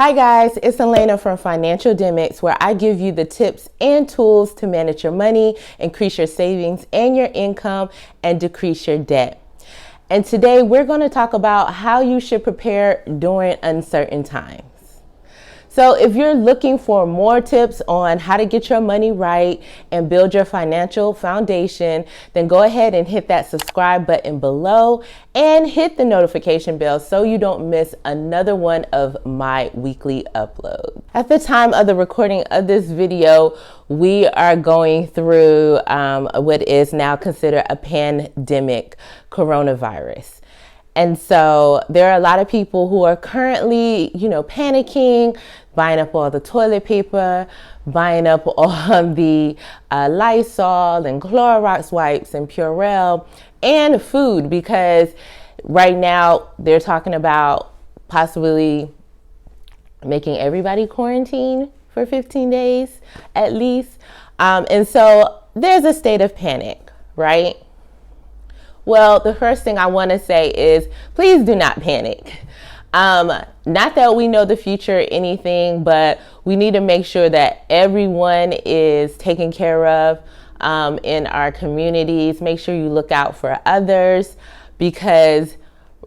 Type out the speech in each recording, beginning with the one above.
Hi guys, it's Elena from Financialdemics, where I give you the tips and tools to manage your money, increase your savings and your income, and decrease your debt. And today we're going to talk about how you should prepare during uncertain times. So if you're looking for more tips on how to get your money right and build your financial foundation, then go ahead and hit that subscribe button below and hit the notification bell so you don't miss another one of my weekly uploads. At the time of the recording of this video, we are going through what is now considered a pandemic, coronavirus. And so there are a lot of people who are currently, panicking, buying up all the toilet paper, buying up all the Lysol and Clorox wipes and Purell and food, because right now they're talking about possibly making everybody quarantine for 15 days at least. And so there's a state of panic, right? Well, the first thing I want to say is please do not panic. Not that we know the future or anything, but we need to make sure that everyone is taken care of in our communities. Make sure you look out for others, because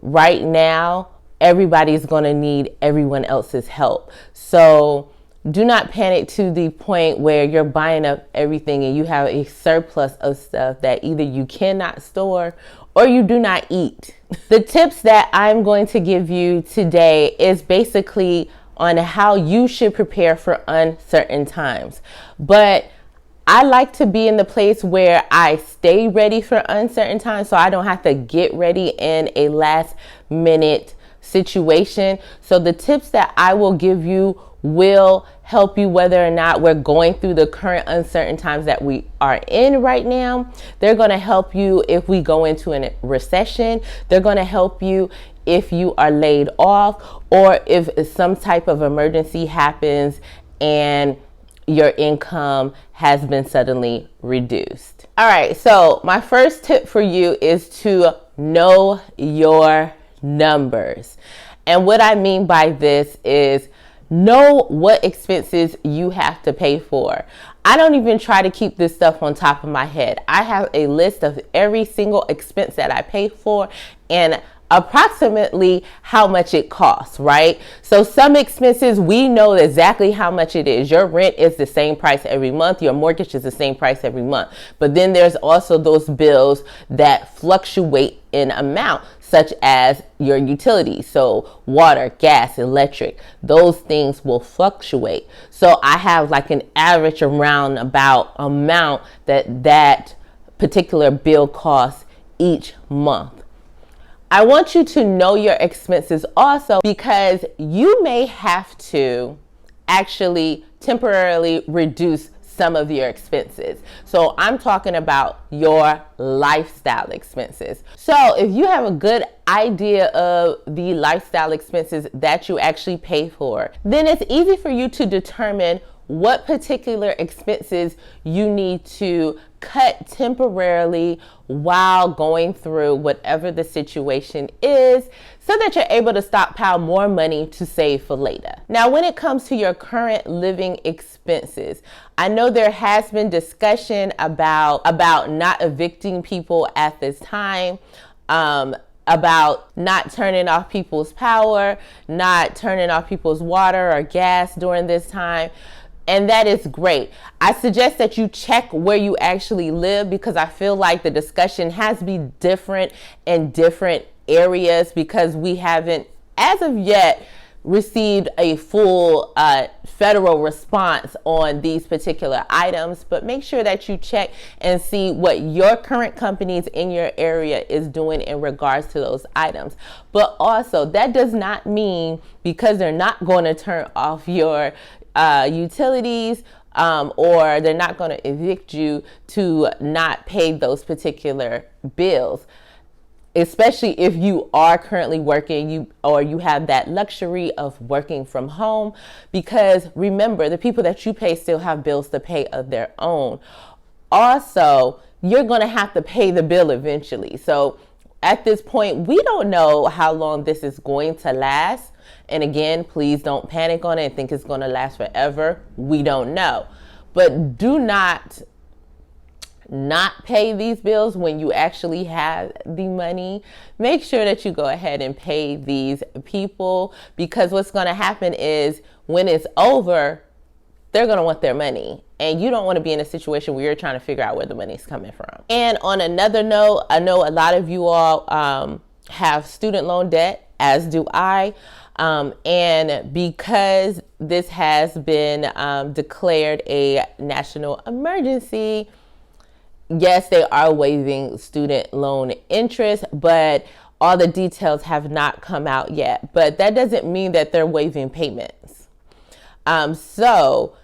right now everybody's going to need everyone else's help. So do not panic to the point where you're buying up everything and you have a surplus of stuff that either you cannot store or you do not eat. The tips that I'm going to give you today is basically on how you should prepare for uncertain times. But I like to be in the place where I stay ready for uncertain times, so I don't have to get ready in a last minute situation. So the tips that I will give you will help you whether or not we're going through the current uncertain times that we are in right now. They're going to help you if we go into a recession. They're going to help you if you are laid off, or if some type of emergency happens and your income has been suddenly reduced. All right, so my first tip for you is to know your numbers. And what I mean by this is know what expenses you have to pay for. I don't even try to keep this stuff on top of my head. I have a list of every single expense that I pay for and approximately how much it costs, right? So some expenses, we know exactly how much it is. Your rent is the same price every month. Your mortgage is the same price every month. But then there's also those bills that fluctuate in amount, such as your utilities. So water, gas, electric, those things will fluctuate. So I have like an average around about amount that particular bill costs each month. I want you to know your expenses also, because you may have to actually temporarily reduce some of your expenses. So I'm talking about your lifestyle expenses. So if you have a good idea of the lifestyle expenses that you actually pay for, then it's easy for you to determine what particular expenses you need to cut temporarily while going through whatever the situation is, so that you're able to stockpile more money to save for later. Now, when it comes to your current living expenses, I know there has been discussion about not evicting people at this time, about not turning off people's power, not turning off people's water or gas during this time. And that is great. I suggest that you check where you actually live, because I feel like the discussion has to be different in different areas, because we haven't, as of yet, received a full federal response on these particular items. But make sure that you check and see what your current companies in your area is doing in regards to those items. But also, that does not mean because they're not going to turn off your utilities or they're not going to evict you to not pay those particular bills, especially if you are currently working, you have that luxury of working from home, because remember, the people that you pay still have bills to pay of their own. Also, you're going to have to pay the bill eventually. So at this point, we don't know how long this is going to last. And again, please don't panic on it and think it's going to last forever. We don't know. But do not pay these bills when you actually have the money. Make sure that you go ahead and pay these people, because what's going to happen is when it's over, they're going to want their money. And you don't want to be in a situation where you're trying to figure out where the money's coming from. And on another note, I know a lot of you all have student loan debt, as do I. And because this has been declared a national emergency, yes, they are waiving student loan interest, but all the details have not come out yet. But that doesn't mean that they're waiving payments. So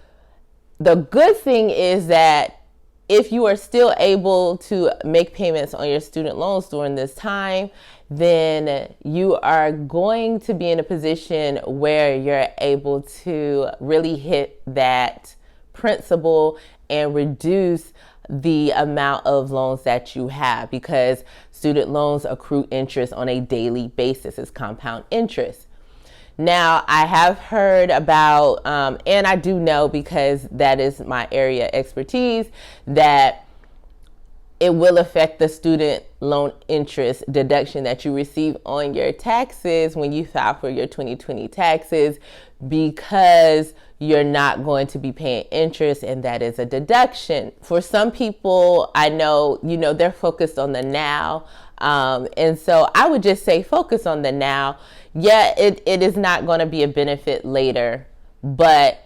the good thing is that if you are still able to make payments on your student loans during this time, then you are going to be in a position where you're able to really hit that principal and reduce the amount of loans that you have, because student loans accrue interest on a daily basis. It's compound interest. Now, I have heard about, and I do know, because that is my area of expertise, that it will affect the student loan interest deduction that you receive on your taxes when you file for your 2020 taxes, because you're not going to be paying interest, and that is a deduction. For some people, I know, they're focused on the now. And so I would just say focus on the now. Yeah, it is not going to be a benefit later, but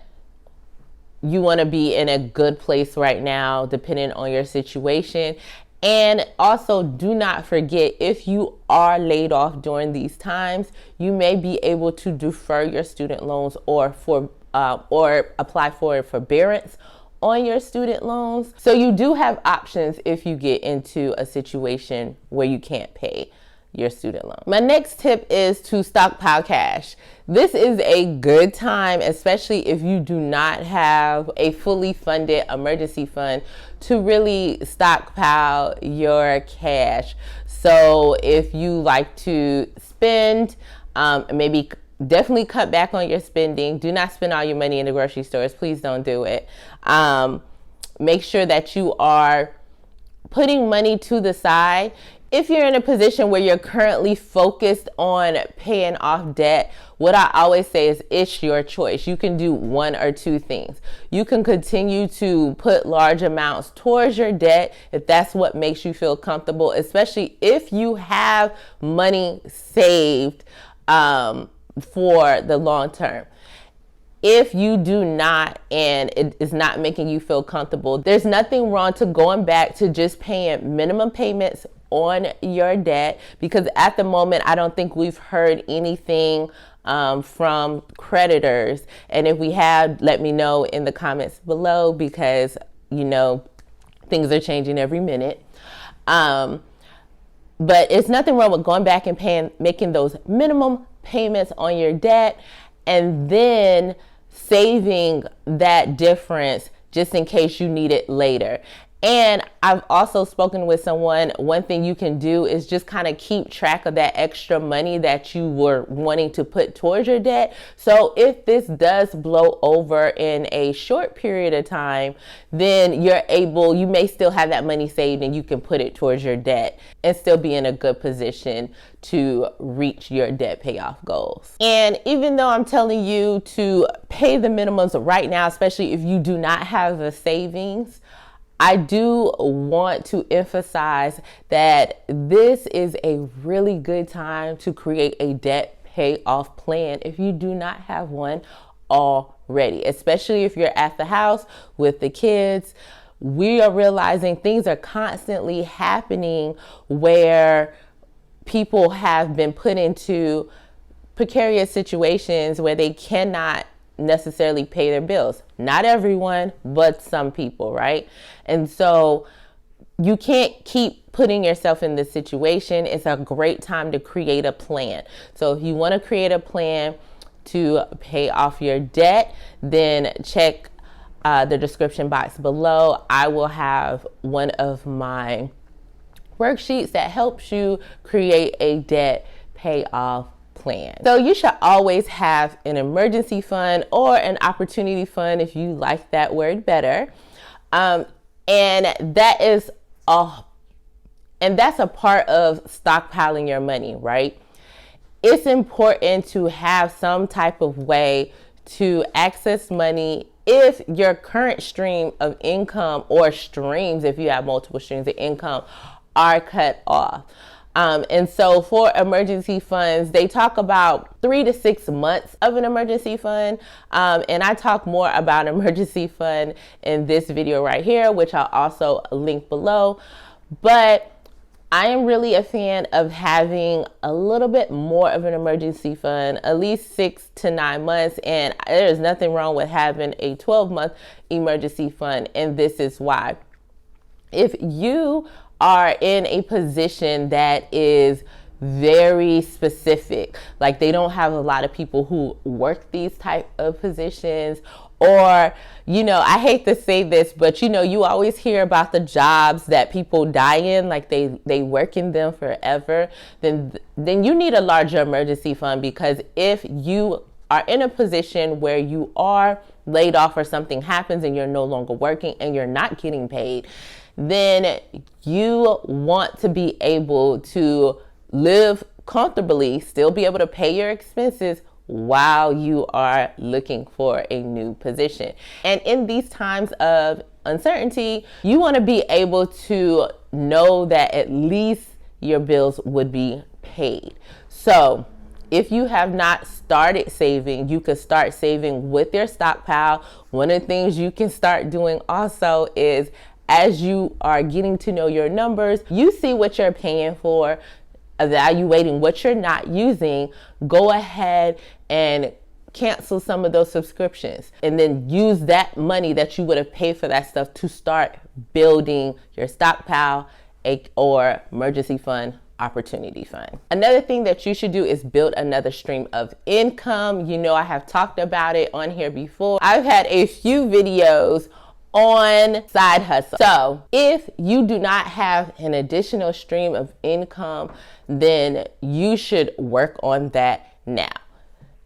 you want to be in a good place right now, depending on your situation. And also, do not forget, if you are laid off during these times, you may be able to defer your student loans or apply for forbearance on your student loans. So you do have options if you get into a situation where you can't pay your student loan. My next tip is to stockpile cash. This is a good time, especially if you do not have a fully funded emergency fund, to really stockpile your cash. So if you like to spend, maybe definitely cut back on your spending. Do not spend all your money in the grocery stores. Please don't do it. Make sure that you are putting money to the side. If you're in a position where you're currently focused on paying off debt, what I always say is it's your choice. You can do one or two things. You can continue to put large amounts towards your debt if that's what makes you feel comfortable, especially if you have money saved for the long term. If you do not, and it is not making you feel comfortable, there's nothing wrong to going back to just paying minimum payments on your debt, because at the moment, I don't think we've heard anything from creditors. And if we have, let me know in the comments below, because, things are changing every minute. But it's nothing wrong with going back and making those minimum payments on your debt, and then saving that difference just in case you need it later. And I've also spoken with someone, one thing you can do is just kind of keep track of that extra money that you were wanting to put towards your debt. So if this does blow over in a short period of time, then you may still have that money saved and you can put it towards your debt and still be in a good position to reach your debt payoff goals. And even though I'm telling you to pay the minimums right now, especially if you do not have a savings, I do want to emphasize that this is a really good time to create a debt payoff plan if you do not have one already, especially if you're at the house with the kids. We are realizing things are constantly happening where people have been put into precarious situations where they cannot necessarily pay their bills. Not everyone, but some people, right? And so you can't keep putting yourself in this situation. It's a great time to create a plan. So if you want to create a plan to pay off your debt, then check the description box below. I will have one of my worksheets that helps you create a debt payoff plan. So you should always have an emergency fund or an opportunity fund if you like that word better. And that's a part of stockpiling your money, right? It's important to have some type of way to access money if your current stream of income, or streams, if you have multiple streams of income, are cut off. And so for emergency funds, they talk about 3 to 6 months of an emergency fund. And I talk more about emergency fund in this video right here, which I'll also link below. But I am really a fan of having a little bit more of an emergency fund, at least 6 to 9 months. And there's nothing wrong with having a 12-month emergency fund. And this is why. If you are in a position that is very specific, like they don't have a lot of people who work these type of positions, or, I hate to say this, but you always hear about the jobs that people die in, like they work in them forever, then you need a larger emergency fund, because if you are in a position where you are laid off or something happens and you're no longer working and you're not getting paid, then you want to be able to live comfortably, still be able to pay your expenses while you are looking for a new position. And in these times of uncertainty, you want to be able to know that at least your bills would be paid. So if you have not started saving, you could start saving with your stockpile. One of the things you can start doing also is, as you are getting to know your numbers, you see what you're paying for, evaluating what you're not using, go ahead and cancel some of those subscriptions, and then use that money that you would have paid for that stuff to start building your stockpile or emergency fund, opportunity fund. Another thing that you should do is build another stream of income. I have talked about it on here before. I've had a few videos on side hustle. So if you do not have an additional stream of income, then you should work on that now.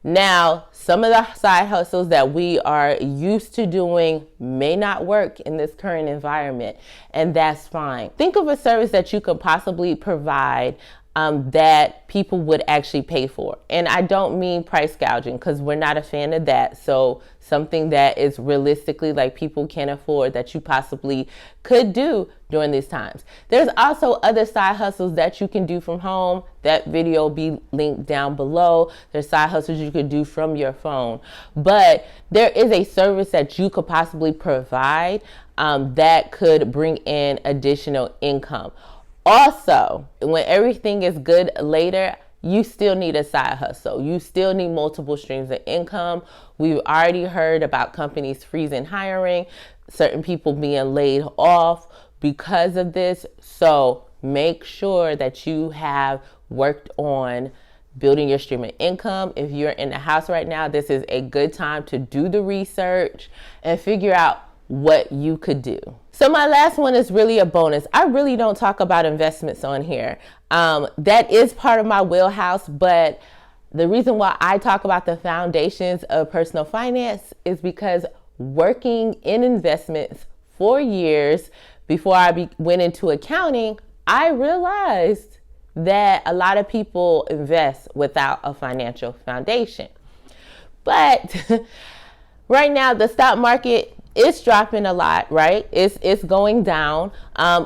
Now, some of the side hustles that we are used to doing may not work in this current environment, and that's fine. Think of a service that you could possibly provide that people would actually pay for. And I don't mean price gouging, because we're not a fan of that. So something that is realistically like people can afford, that you possibly could do during these times. There's also other side hustles that you can do from home. That video will be linked down below. There's side hustles you could do from your phone. But there is a service that you could possibly provide that could bring in additional income. Also, when everything is good later, you still need a side hustle. You still need multiple streams of income. We've already heard about companies freezing hiring, certain people being laid off because of this. So make sure that you have worked on building your stream of income. If you're in the house right now, this is a good time to do the research and figure out what you could do. So my last one is really a bonus. I really don't talk about investments on here. That is part of my wheelhouse, but the reason why I talk about the foundations of personal finance is because working in investments for years before I went into accounting, I realized that a lot of people invest without a financial foundation. But right now, the stock market, it's dropping a lot, right? It's going down,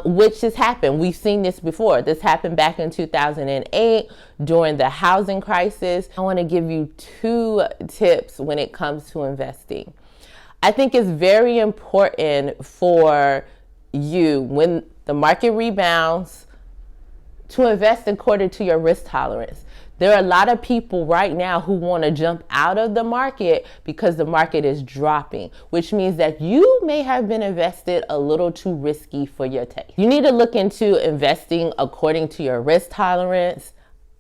which has happened. We've seen this before. This happened back in 2008 during the housing crisis. I want to give you 2 tips when it comes to investing. I think it's very important for you, when the market rebounds, to invest according to your risk tolerance. There are a lot of people right now who want to jump out of the market because the market is dropping, which means that you may have been invested a little too risky for your taste. You need to look into investing according to your risk tolerance.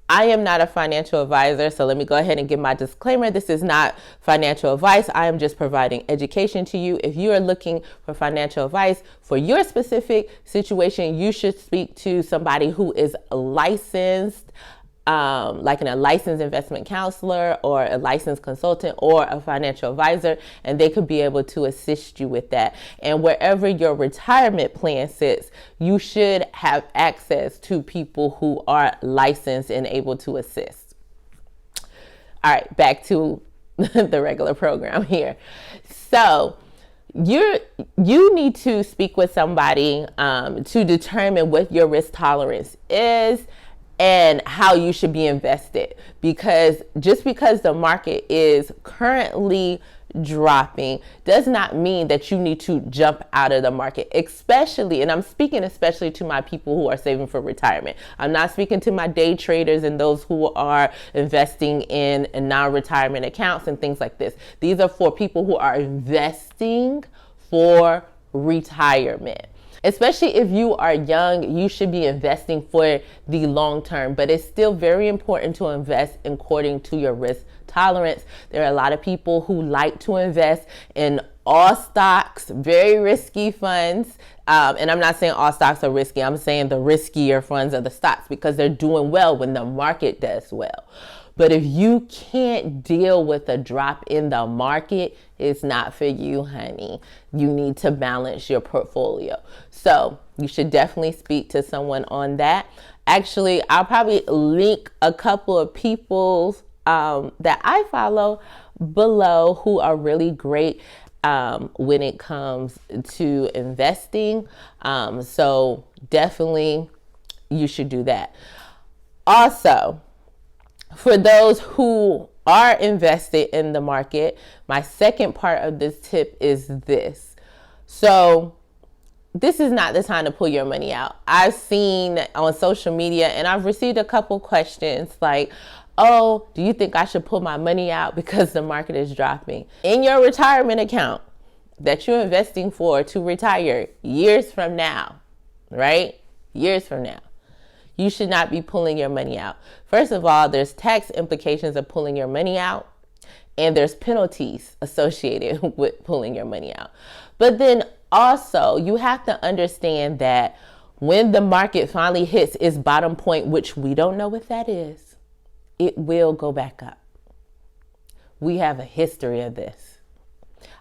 I am not a financial advisor, so let me go ahead and give my disclaimer. This is not financial advice. I am just providing education to you. If you are looking for financial advice for your specific situation, you should speak to somebody who is licensed like a licensed investment counselor or a licensed consultant or a financial advisor, and they could be able to assist you with that. And wherever your retirement plan sits, you should have access to people who are licensed and able to assist. All right, back to the regular program here. So you need to speak with somebody to determine what your risk tolerance is and how you should be invested. Because just because the market is currently dropping does not mean that you need to jump out of the market, especially, and I'm speaking especially to my people who are saving for retirement. I'm not speaking to my day traders and those who are investing in non-retirement accounts and things like this. These are for people who are investing for retirement. Especially if you are young, you should be investing for the long term, but it's still very important to invest according to your risk tolerance. There are a lot of people who like to invest in all stocks, very risky funds. And I'm not saying all stocks are risky. I'm saying the riskier funds are the stocks because they're doing well when the market does well. But if you can't deal with a drop in the market, it's not for you, honey. You need to balance your portfolio. So you should definitely speak to someone on that. Actually, I'll probably link a couple of people that I follow below who are really great when it comes to investing. So definitely you should do that. Also, for those who are invested in the market, my second part of this tip is this. So this is not the time to pull your money out. I've seen on social media and I've received a couple questions like, oh, do you think I should pull my money out because the market is dropping? In your retirement account that you're investing for to retire years from now, right? Years from now. You should not be pulling your money out. First of all, there's tax implications of pulling your money out, and there's penalties associated with pulling your money out. But then also, you have to understand that when the market finally hits its bottom point, which we don't know what that is, it will go back up. We have a history of this.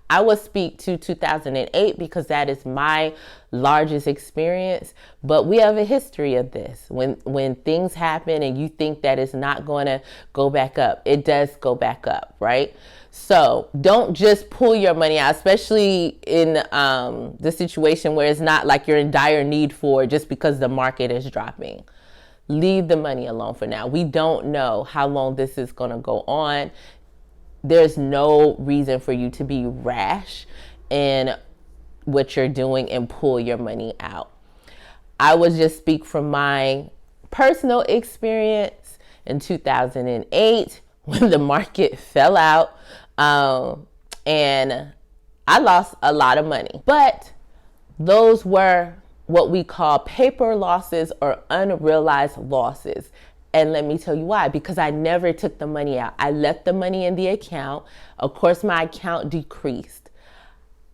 I will speak to 2008 because that is my largest experience, but we have a history of this. When things happen and you think that it's not going to go back up, it does go back up, right? So don't just pull your money out, especially in the situation where it's not like you're in dire need for it just because the market is dropping. Leave the money alone for now. We don't know how long this is going to go on. There's no reason for you to be rash in what you're doing and pull your money out. I would just speak from my personal experience in 2008 when the market fell out, and I lost a lot of money. But those were what we call paper losses or unrealized losses. And let me tell you why. Because I never took the money out. I left the money in the account. Of course, my account decreased.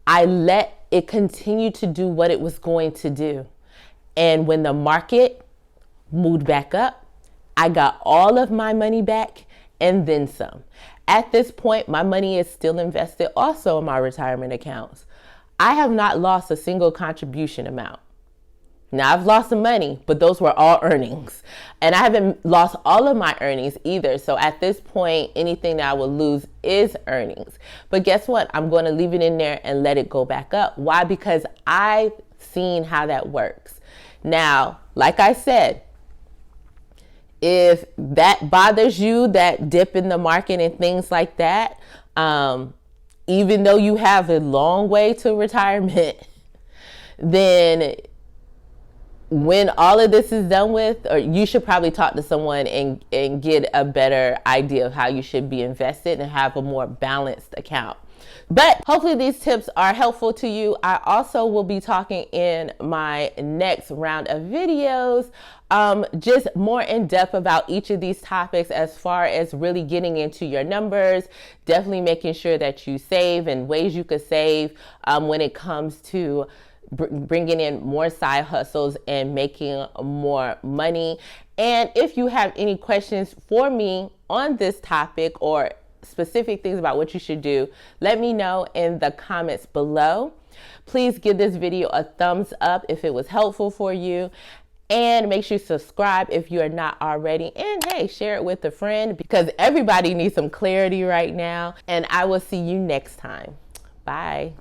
I let it continue to do what it was going to do. And when the market moved back up, I got all of my money back and then some. At this point, my money is still invested also in my retirement accounts. I have not lost a single contribution amount. Now, I've lost some money, but those were all earnings. And I haven't lost all of my earnings either. So at this point, anything that I will lose is earnings. But guess what? I'm going to leave it in there and let it go back up. Why? Because I've seen how that works. Now, like I said, if that bothers you, that dip in the market and things like that, even though you have a long way to retirement, then when all of this is done with, or you should probably talk to someone and get a better idea of how you should be invested and have a more balanced account. But hopefully these tips are helpful to you. I also will be talking in my next round of videos, just more in depth about each of these topics as far as really getting into your numbers, definitely making sure that you save and ways you could save when it comes to bringing in more side hustles and making more money. And if you have any questions for me on this topic or specific things about what you should do, let me know in the comments below. Please give this video a thumbs up if it was helpful for you. And make sure you subscribe if you are not already. And hey, share it with a friend because everybody needs some clarity right now. And I will see you next time. Bye.